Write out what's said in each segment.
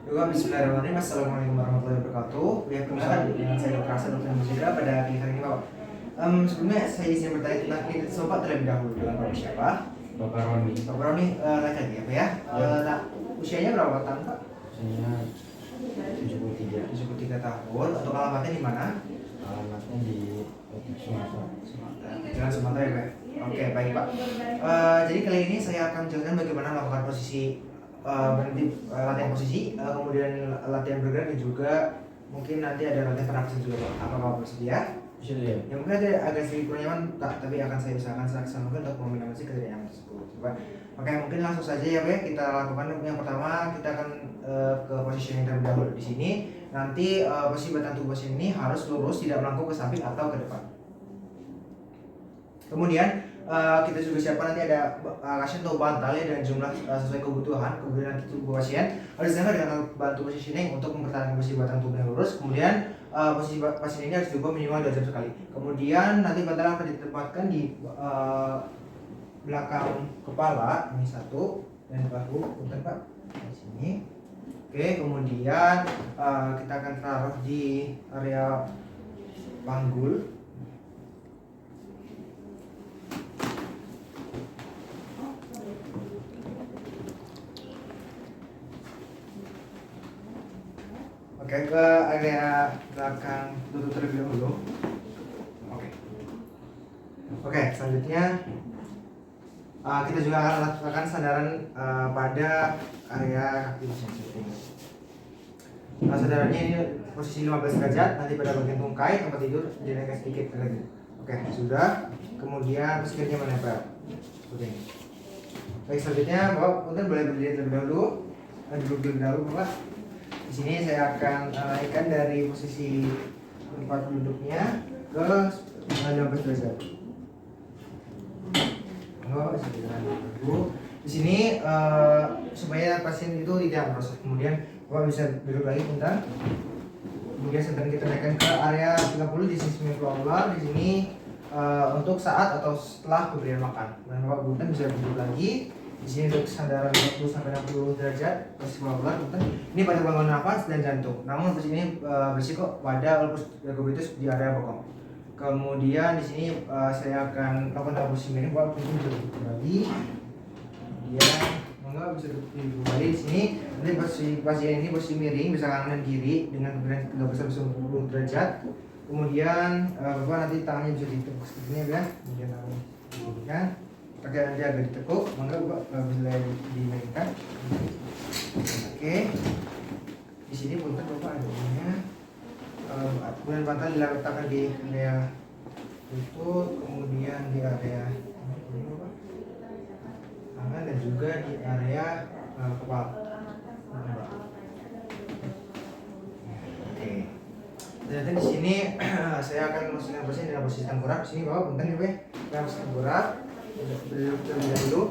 Bismillahirrahmanirrahim. Assalamualaikum warahmatullahi wabarakatuh. Ya, kembali dengan saya Dr. Hasan Dr. Musida pada klinik hari ini, Bapak. Sebelumnya saya izin bertanya tentang klinik Bapak terlebih dahulu. Dengan Bapak siapa? Bapak Roni. Bapak Roni, laki-laki ya, Pak ya? Nah, usianya berapa tahun, Pak? Usianya 73. 73 tahun. Untuk alamatnya di mana? Alamatnya di Sumatera. Jalan Sumatera ya, Pak? Oke, baik, Pak. Jadi kali ini saya akan menjelaskan bagaimana melakukan posisi berhenti, latihan posisi, kemudian latihan bergerak, dan juga mungkin nanti ada latihan pernapasan juga, Pak. Apa Bapak bersedia? Bisa ya? Ya mungkin ada agak sedikit kurang nyaman, Pak, tapi akan saya usahakan semaksimal mungkin untuk meminimalisir ketidaknyamanan tersebut. Coba. Oke, mungkin langsung saja ya, Pak. Kita lakukan yang pertama, kita akan ke positioning terlebih dahulu di sini. Nanti posisi batang tubuh pasien ini harus lurus, tidak melengkung ke samping atau ke depan. Kemudian kita juga siapkan nanti ada cushion atau bantal ya dengan jumlah sesuai kebutuhan. Kemudian nanti tubuh pasien harus disangka dengan bantu positioning untuk mempertahankan posisi batang tubuh yang lurus. Kemudian posisi pasien ini harus diubah minimal 2 jam sekali. Kemudian nanti bantal akan ditempatkan di belakang kepala, ini satu, dan bahu, punten Pak, di sini. Oke, kemudian kita akan taruh di area panggul. Oke, ke area belakang lutut terlebih dahulu. Oke, selanjutnya kita juga akan lakukan sandaran pada area kaki seperti ini. Sandarannya ini posisi 15 derajat, nanti pada bagian tungkai tempat tidur dinaikkan sedikit lagi. Oke, sudah. Kemudian posisinya menempel seperti ini. Baik, selanjutnya Bapak punten boleh berdiri terlebih dahulu. Duduk terlebih dahulu, Bapak. Di sini saya akan naikkan dari posisi tempat duduknya ke 15 derajat. Di sini supaya pasien itu tidak merosot. Kemudian Bapak bisa duduk lagi punten. Kemudian sedang kita naikkan ke area 30 di sisi semicollar. Di sini untuk saat atau setelah pemberian makan. Dan Bapak punten bisa duduk lagi. Di sini untuk sandaran 40 sampai 60 derajat posisi semicollar punten. Ini pada bangun nafas dan jantung. Namun posisi ini berisiko pada lupus ergobitus di area bokong. Kemudian di sini saya akan lakukan posisi miring, Bapak punten bisa duduk lagi. Kemudian enggak bisa duduk kembali di sini. Nanti posisi pasien ini posisi miring bisa kanan dan kiri dengan kemudian 30 derajat. Kemudian Bapak nanti tangannya bisa ditekuk seperti ini ya. Kemudian tangannya diberikan, kaki nanti agak ditekuk, maka Bapak bisa dimiringkan. Oke. Di sini punten Bapak adanya. Kemudian bantal diletakkan di area lutut, kemudian di area tangan dan juga di area kepala. Oke. Dan di sini saya akan masukkan pasien dalam posisi tengkorak. Di sini Bapak punten ya, Pak. Dalam posisi tengkorak. Terlebih dahulu.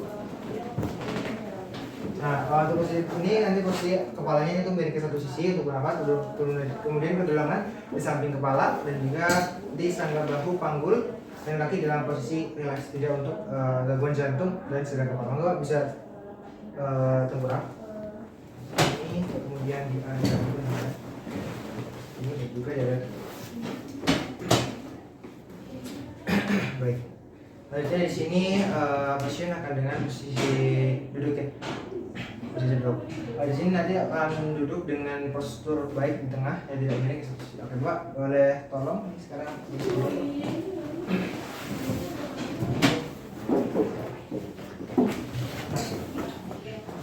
Nah, untuk posisi ini nanti posisi kepalanya itu miring ke satu sisi untuk bernafas, kemudian kedulangan di samping kepala dan juga di sangga bahu, panggul, dan kaki dalam posisi rileks, tidak untuk gangguan jantung dan cedera kepala. Maka bisa tengkorak. Ini kemudian di area ini juga ya. Baik. Selanjutnya di sini pasien akan dengan posisi duduk ya. Posisi duduk. Di sini nanti akan duduk dengan postur baik di tengah, ya tidak miring ke satu sisi. Oke, Pak, boleh tolong sekarang di sini.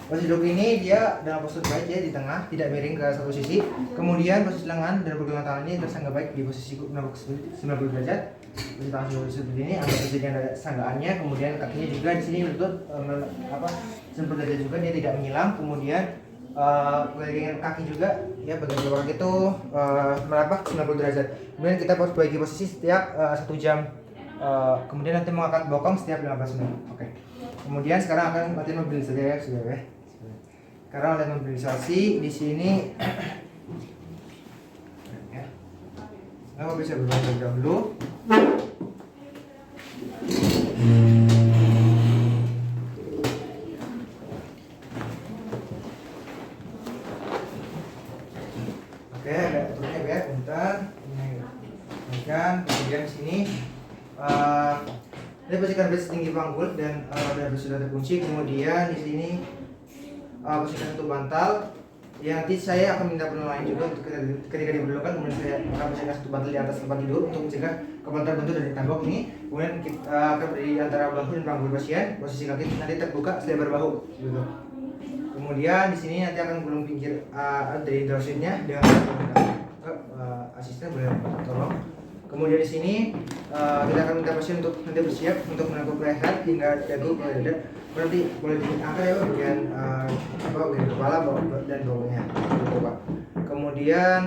Posisi duduk ini dia dalam postur baik ya di tengah, tidak miring ke satu sisi. Kemudian posisi lengan dan pergelangan tangan ini tersangga baik di posisi 90 derajat. Posisi tangan seperti ini, ambil posisi yang ada sanggaannya. Kemudian kakinya juga di sini lutut 90 derajat juga, dia tidak menyilang. Kemudian bagian kaki juga ya, bagian bawah kaki itu merapat 90 derajat. Kemudian kita bagi posisi setiap 1 jam. Kemudian nanti mengangkat bokong setiap 15 menit. Oke. Kemudian sekarang akan latihan mobilisasi ya, sudah ya. Sekarang latihan mobilisasi di sini. Ya. Bapak bisa berbantu dahulu. Oke, ada aturnya ya, bentar. Kemudian di sini ini posisikan bed setinggi panggul dan roda sudah terkunci. Kemudian di sini posisikan satu bantal. Ya, nanti saya akan minta penerangan juga untuk ketika diperlukan. Kemudian saya akan posisikan satu bantal di atas tempat tidur untuk mencegah kepala terbentur dari tembok ini. Kemudian kita akan berdiri antara bahu dan panggul pasien. Posisi kaki nanti terbuka selebar bahu. Gitu. Kemudian di sini nanti akan gulung pinggir dari drowsinnya dengan asisten boleh tolong. Kemudian di sini kita akan minta pasien untuk nanti bersiap untuk menangkap leher hingga dagu ke dada. Nanti boleh diangkat ya bagian bagian kepala dan bawahnya. Gitu, Pak. Kemudian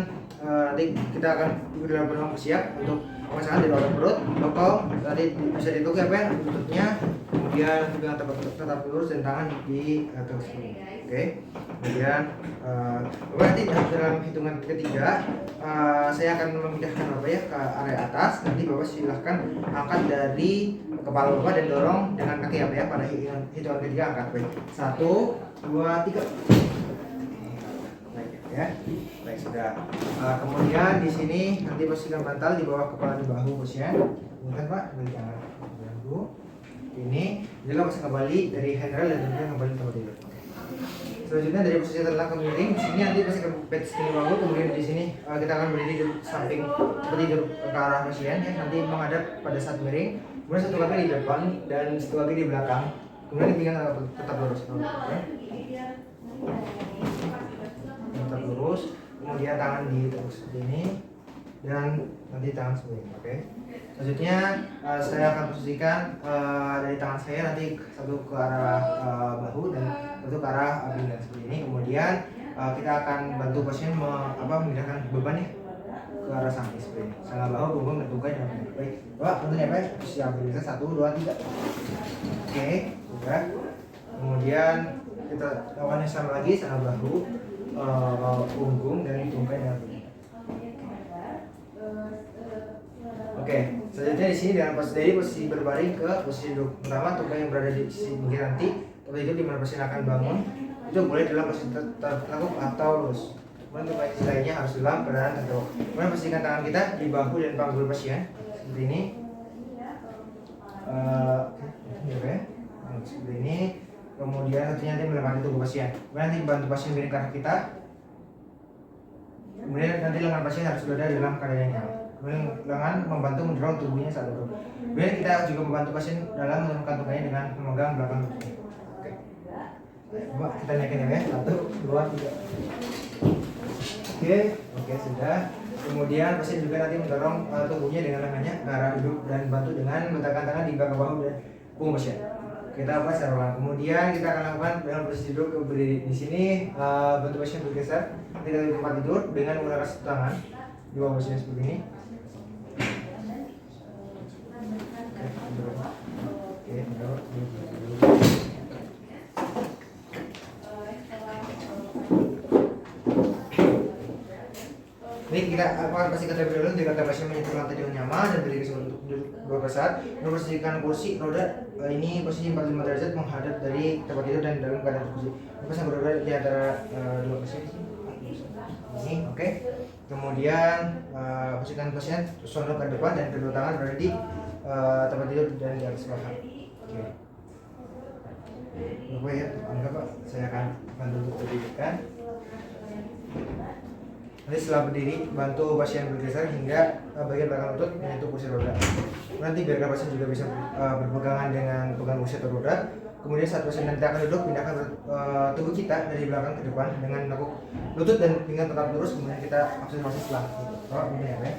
nanti kita akan dalam penuh bersiap untuk pemasangan dari otot perut, bokong, nanti bisa ditukar apa ya tutupnya. Kemudian pegang tetap lurus dan tangan di atas ini. Oke. Kemudian nanti dalam hitungan ketiga saya akan memindahkan Bapak ya ke area atas. Nanti Bapak silahkan angkat dari kepala Bapak dan dorong dengan kaki apa ya pada hitungan ketiga angkat. Baik. 1, 2, 3. Baik ya. Baik sudah. Kemudian di sini nanti posisikan bantal di bawah kepala di bahu pasien. Bukan Pak, balik tangan dulu. Ini juga masih kembali dari handrail dan kemudian kembali tempat tidur. Selanjutnya dari posisi terlentang ke miring, di sini nanti posisi bed setinggi bahu, kemudian di sini kita akan berdiri di samping seperti tidur ke arah pasien ya, nanti menghadap pada saat miring, kemudian satu kaki di depan dan satu kaki di belakang, kemudian pinggang tetap lurus, okay. Tetap lurus, kemudian tangan ditekuk seperti ini dan nanti tangan seperti ini, oke. Selanjutnya saya akan posisikan dari tangan saya nanti satu ke arah bahu dan satu ke arah pinggang seperti ini. Kemudian kita akan bantu pasien memindahkan beban ya ke arah samping seperti ini. Salah bahu, punggung, dan tungkai dengan benar. Baik, Pak, tentunya Pak. Siap, bisa 1, 2, 3. Oke, sudah. Kemudian kita lakukan yang sama lagi, salah bahu, punggung, dan tungkai dengan benar. Oke, selanjutnya di sini dengan posisi berbaring ke posisi duduk. Pertama, tungkai yang berada di sisi pinggir nanti, tempat itu di mana pasien akan bangun, itu boleh dalam posisi tertekuk atau lurus. Kemudian tungkai lainnya harus dalam keadaan tertekuk. Kemudian pastikan tangan kita di bahu dan panggul pasien seperti ini. Seperti ini. Kemudian nanti melengkapi tubuh pasien. Kemudian nanti bantu pasien miring ke arah kita. Kemudian nanti lengan pasien harus berada dalam keadaan yang nyaman. Kemudian lengan membantu mendorong tubuhnya saat duduk. Kemudian kita juga membantu pasien dalam menurunkan tungganya dengan memegang belakang tubuhnya. Oke. Coba kita naikin ya. 1, 2, 3. Oke sudah. Kemudian pasien juga nanti mendorong tubuhnya dengan lengannya ke arah duduk dan bantu dengan meletakkan tangan di belakang bahu dan punggung pasien. Kita apa secara ulang. Kemudian kita akan lakukan dalam posisi duduk berdiri di sini, bantu pasien bergeser kita di tempat tidur dengan menggunakan satu tangan di bawah pasien seperti ini. Ini kita akan pastikan terlebih dahulu jika pasien menyentuh lantai dengan nyaman dan berdiri untuk duduk beberapa saat. Memposisikan kursi roda ini posisi 45 derajat menghadap dari tempat tidur dan dalam keadaan terkunci. Pasien berada di antara dua pasien ini, oke. Kemudian posisikan pasien sondok ke depan dan kedua tangan berada di tempat tidur dan di atas paha. Oke. Lupa ya, anggap Pak, saya akan bantu untuk berdirikan. Nanti setelah berdiri, bantu pasien bergeser hingga bagian belakang lutut menyentuh kursi roda. Nanti biarkan pasien juga bisa berpegangan dengan pegang kursi atau roda. Kemudian saat pasien nanti akan duduk, pindahkan tubuh kita dari belakang ke depan dengan menekuk lutut dan pinggang tetap lurus. Kemudian kita observasi setelah itu. Oh, ini ya,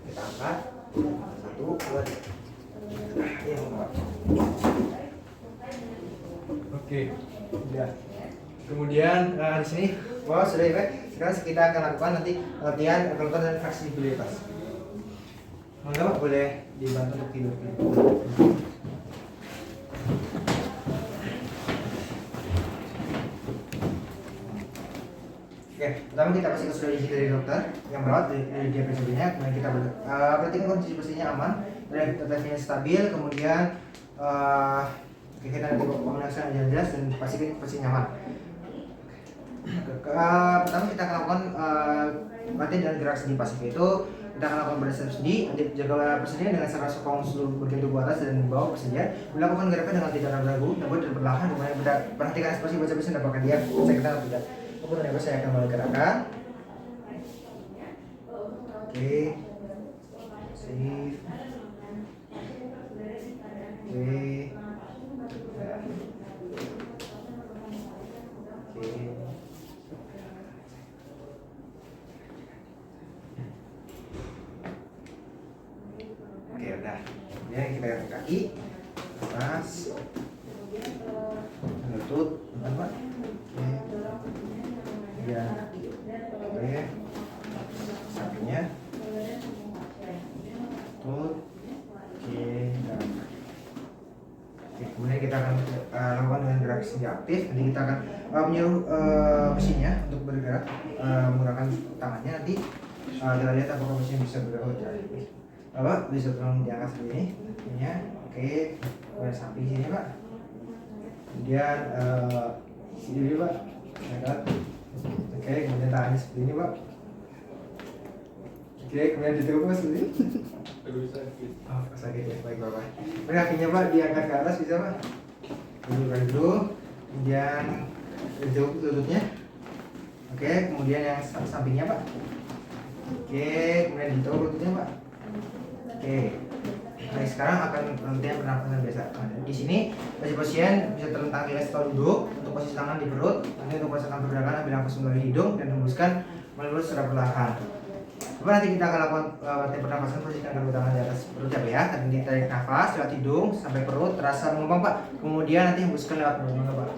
kita angkat. 1, 2, 3. Oke, sudah. Kemudian di sini, wah sudah ya. Sekarang kita akan lakukan nanti latihan kelenturan dan fleksibilitas. Monggo boleh dibantu untuk tidur. Oke, pertama kita pastikan sudah izin dari dokter yang merawat dari dia sebelumnya. Kemudian kita perhatikan kondisi pastinya aman, dan tetapnya stabil. Kemudian kita nanti mengenalkan yang jelas dan pastikan pasti nyaman. Pertama kita akan lakukan nanti dengan gerak sendi pasif itu kita akan lakukan pada setiap sendi. Nanti jaga persediaan dengan cara sokong seluruh bagian tubuh atas dan bawah persediaan. Melakukan gerakan dengan tidak ragu, namun dan perlahan. Kemudian perhatikan ekspresi baca besi dan apakah dia bisa kita atau tidak. Kemudian saya akan mulai gerakan. Oke, save. Oke. Oke, udah. Kemudian kita angkat kaki, atas, lutut, Pak. Oke. Kemudian kaki. Oke. Sampingnya. Lutut. Oke, dan oke, kemudian kita akan lakukan dengan gerak sendi aktif. Nanti kita akan menyuruh mesinnya untuk bergerak menggunakan tangannya. Nanti kita lihat apakah mesin bisa bergerak atau tidak. Pak, bisa tolong diangkat seperti ini. Kakinya, oke. Kemudian samping sini Pak. Kemudian sini Pak. Angkat. Oke, kemudian tangannya seperti ini Pak. Oke, kemudian diteguh seperti ini. Aduh sakit. Oh, sakit ya, baik Bapak. Kemudian kakinya Pak diangkat ke atas bisa Pak. Dulu. Kemudian diteguh lututnya. Oke, kemudian yang sampingnya Pak. Oke, kemudian diteguh lututnya Pak. Oke. Nah, sekarang akan latihan pernapasan biasa. Nah, di sini pasien bisa terlentang rileks atau duduk. Untuk posisi tangan di perut. Nanti untuk posisi tangan pergerakan ambil nafas melalui hidung dan hembuskan melalui secara perlahan. Coba nanti kita akan lakukan latihan pernapasan, posisikan kedua tangan di atas perut ya. Nanti tarik nafas lewat hidung sampai perut terasa mengembang Pak. Kemudian nanti hembuskan lewat mulut Pak.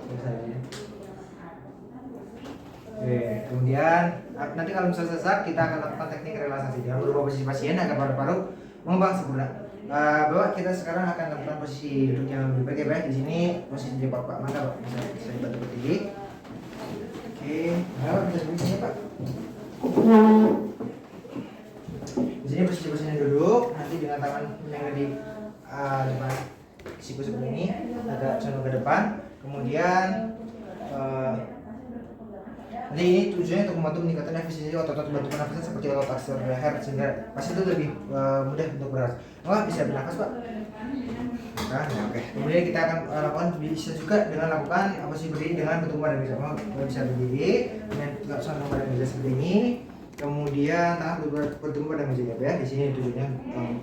Oke, kemudian nanti kalau misalnya sesak kita akan lakukan teknik relaksasi dengan merubah posisi pasien agar paru-paru mengembang sempurna. Bapak, kita sekarang akan lakukan posisi duduk yang lebih baik ya Pak. Di sini posisi di Pak mana Pak? Bisa dibantu berdiri. Oke, nah, bisa berdiri Pak. Di sini posisi duduk, nanti dengan tangan yang ada di depan siku seperti ini, agak condong ke depan. Kemudian jadi ini tujuannya untuk membantu meningkatkan efisiensi otot-otot bantu pernafasan seperti otot aksel leher sehingga pasien itu lebih mudah untuk bernafas. Bisa bernafas Pak. Nah, oke. Kemudian kita akan lakukan bisa juga dengan lakukan posisi berdiri dengan bertumbuh badan bisa. Bisa berdiri dengan tegak sondong badan bisa seperti ini. Kemudian tangan bertumbuh pada meja ya. Di sini tujuannya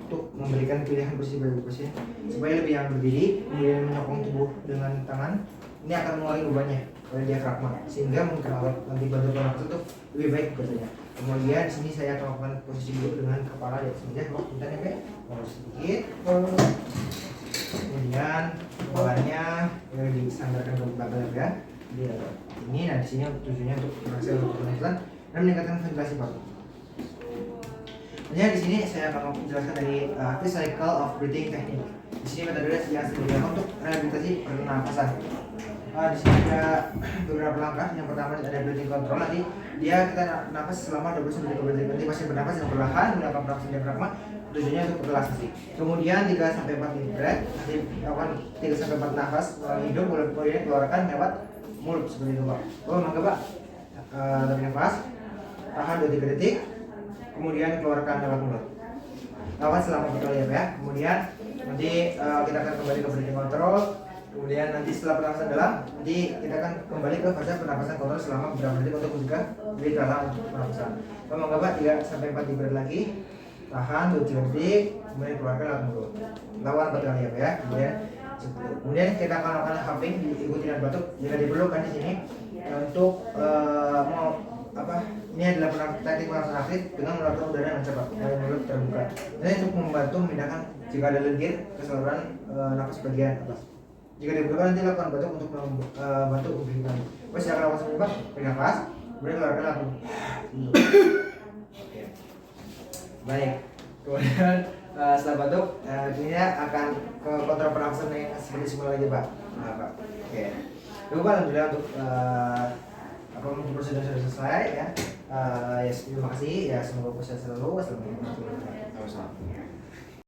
untuk memberikan pilihan posisi bagi pasien supaya lebih nyaman berdiri. Kemudian menyokong tubuh dengan tangan. Ini akan mengurangi bebannya pada diafragma sehingga mungkin nanti bantu pernafasan itu lebih baik bekerjanya. Kemudian di sini saya akan melakukan posisi duduk dengan kepala di atas meja. Bentar ya Pak. Sedikit. Kemudian kepalanya disandarkan ke belakang ya. Ini nah di sini tujuannya untuk merangsang pernafasan dan meningkatkan ventilasi paru. Di sini saya akan menjelaskan dari active cycle of breathing technique. Di sini metode yang digunakan untuk rehabilitasi pernafasan. Di sini ada beberapa langkah. Yang pertama ada breathing control. Nanti kita nafas selama 20 detik berdetik. Nanti pasien bernafas yang perlahan menggunakan pernafasan diafragma. Tujuannya untuk relaksasi. Kemudian 3-4 deep breath. Nanti lakukan 3-4 nafas melalui hidung, kemudian keluarkan lewat mulut seperti itu Pak. Mangga Pak. Tarik nafas. Tahan 2-3 detik. Kemudian keluarkan lewat mulut. Lakukan selama 4 kali ya. Kemudian nanti kita akan kembali ke breathing control. Kemudian nanti setelah pernafasan dalam, nanti kita akan kembali ke fase pernafasan kontrol selama beberapa detik untuk mencegah lebih dalam untuk pernafasan. Mangga Pak 3-4 deep breath lagi. Tahan 2-3 detik. Kemudian keluarkan lewat mulut. Lakukan 4 kali ya. Kemudian kita akan lakukan huffing diikuti dengan batuk jika diperlukan di sini untuk ini adalah teknik pernafasan aktif dengan mengeluarkan udara dengan cepat dari mulut terbuka. Ini untuk membantu memindahkan jika ada lendir keseluruhan nafas bagian atas. Jika diperlukan nanti lakukan batuk untuk membantu memberikan. Silakan lakukan sendiri Pak. Beri nafas, kemudian keluarkan langsung. Oke. Baik. Kemudian setelah batuk, ini akan ke kontrol pernafasan yang seperti semula lagi Pak. Pak. Oke. Lupa alhamdulillah untuk prosedur sudah selesai ya. Terima kasih ya, semoga sukses selalu. Wassalamualaikum warahmatullahi wabarakatuh.